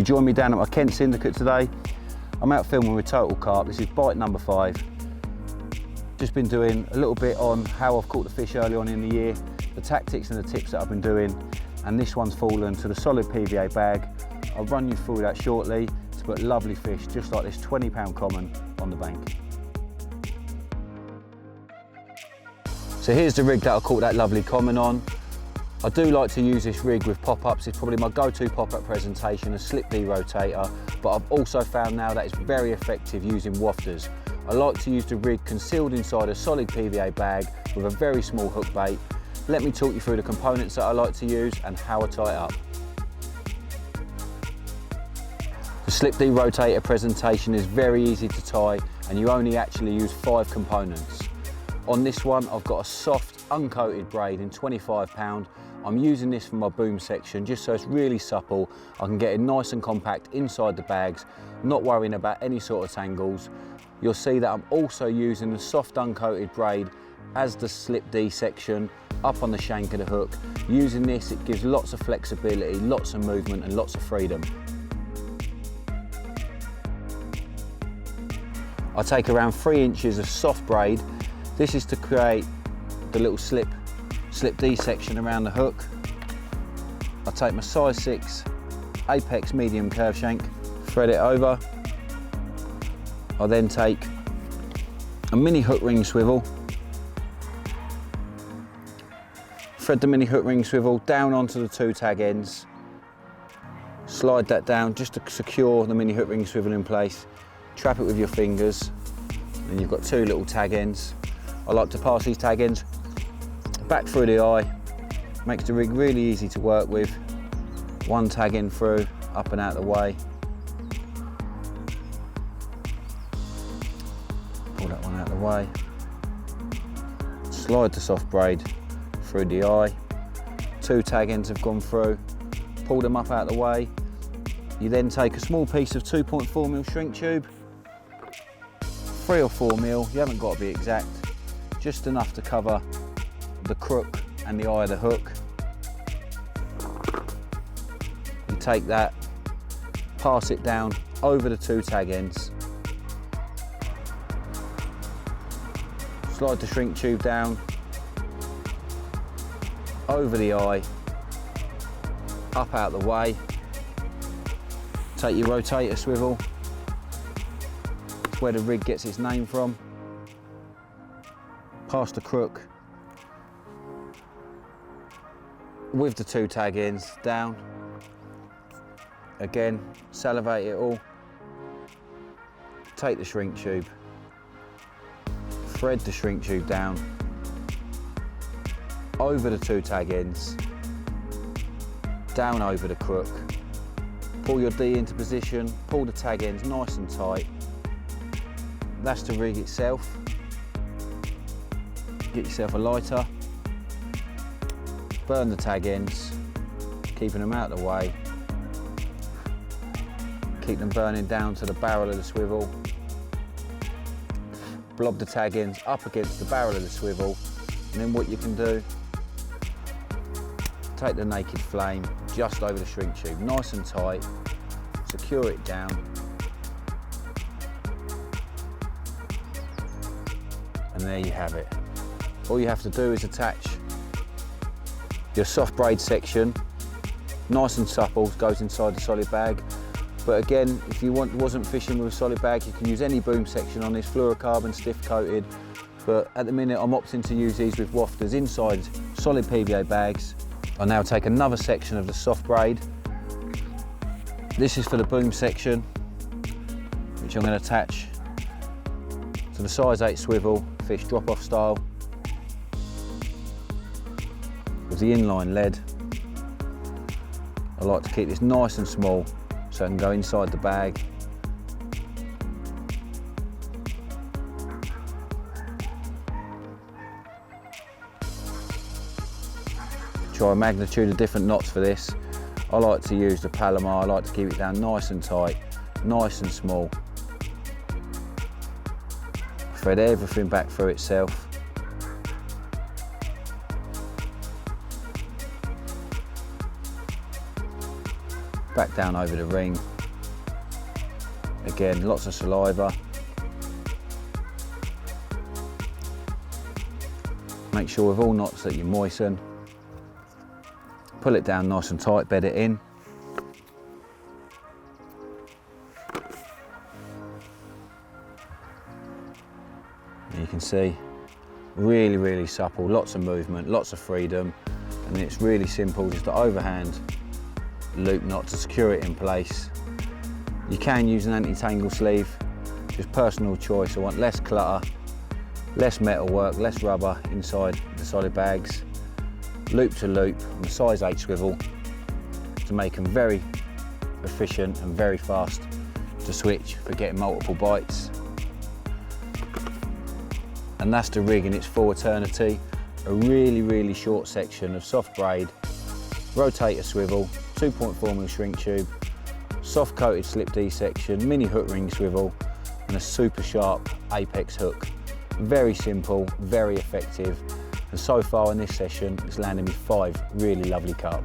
you join me down at my Kent Syndicate today. I'm out filming with Total Carp. This is bite number 5. Just been doing a little bit on how I've caught the fish early on in the year, the tactics and the tips that I've been doing, and this one's fallen to the solid PVA bag. I'll run you through that shortly to put lovely fish just like this 20-pound common on the bank. So here's the rig that I caught that lovely common on. I do like to use this rig with pop-ups. It's probably my go-to pop-up presentation, a slip D rotator, but I've also found now that it's very effective using wafters. I like to use the rig concealed inside a solid PVA bag with a very small hook bait. Let me talk you through the components that I like to use and how I tie it up. The slip D rotator presentation is very easy to tie and you only actually use 5 components. On this one I've got a soft uncoated braid in 25 £. I'm using this for my boom section just so it's really supple. I can get it nice and compact inside the bags, not worrying about any sort of tangles. You'll see that I'm also using the soft uncoated braid as the slip D section up on the shank of the hook. Using this, it gives lots of flexibility, lots of movement and lots of freedom. I take around 3 inches of soft braid. This is to create the little slip D section around the hook. I take my size 6 Apex medium curve shank, thread it over. I then take a mini hook ring swivel, thread the mini hook ring swivel down onto the 2 tag ends, slide that down just to secure the mini hook ring swivel in place, trap it with your fingers, and you've got 2 little tag ends. I like to pass these tag ends back through the eye, makes the rig really easy to work with. 1 tag end through, up and out of the way. Pull that one out of the way. Slide the soft braid through the eye. 2 tag ends have gone through. Pull them up out of the way. You then take a small piece of 2.4mm shrink tube, 3 or 4mm, you haven't got to be exact, just enough to cover the crook and the eye of the hook. You take that, pass it down over the 2 tag ends, slide the shrink tube down over the eye, up out the way, take your rotator swivel, it's where the rig gets its name from, past the crook, with the 2 tag ends down, again salivate it all, take the shrink tube, thread the shrink tube down over the 2 tag ends, down over the crook, pull your D into position, pull the tag ends nice and tight. That's the rig itself. Get yourself a lighter, burn the tag ends, keeping them out of the way. Keep them burning down to the barrel of the swivel. Blob the tag ends up against the barrel of the swivel, and then what you can do, take the naked flame just over the shrink tube, nice and tight, secure it down. And there you have it. All you have to do is attach your soft braid section, nice and supple, goes inside the solid bag. But again, if you wasn't fishing with a solid bag, you can use any boom section on this, fluorocarbon, stiff coated. But at the minute, I'm opting to use these with wafters inside solid PVA bags. I'll now take another section of the soft braid. This is for the boom section, which I'm going to attach to the size 8 swivel, fish drop-off style, with the inline lead. I like to keep this nice and small so it can go inside the bag. Try a magnitude of different knots for this. I like to use the Palomar, I like to keep it down nice and tight, nice and small. Thread everything back through itself. Back down over the ring. Again, lots of saliva. Make sure with all knots that you moisten. Pull it down nice and tight, bed it in. And you can see, really, really supple, lots of movement, lots of freedom. And it's really simple, just an overhand loop knot to secure it in place. You can use an anti-tangle sleeve, just personal choice. I want less clutter, less metal work, less rubber inside the solid bags. Loop to loop on a size 8 swivel to make them very efficient and very fast to switch for getting multiple bites. And that's the rig in its full eternity. A really, really short section of soft braid, rotator swivel, 2.4mm shrink tube, soft coated slip D section, mini hook ring swivel, and a super sharp apex hook. Very simple, very effective, and so far in this session it's landed me 5 really lovely carp.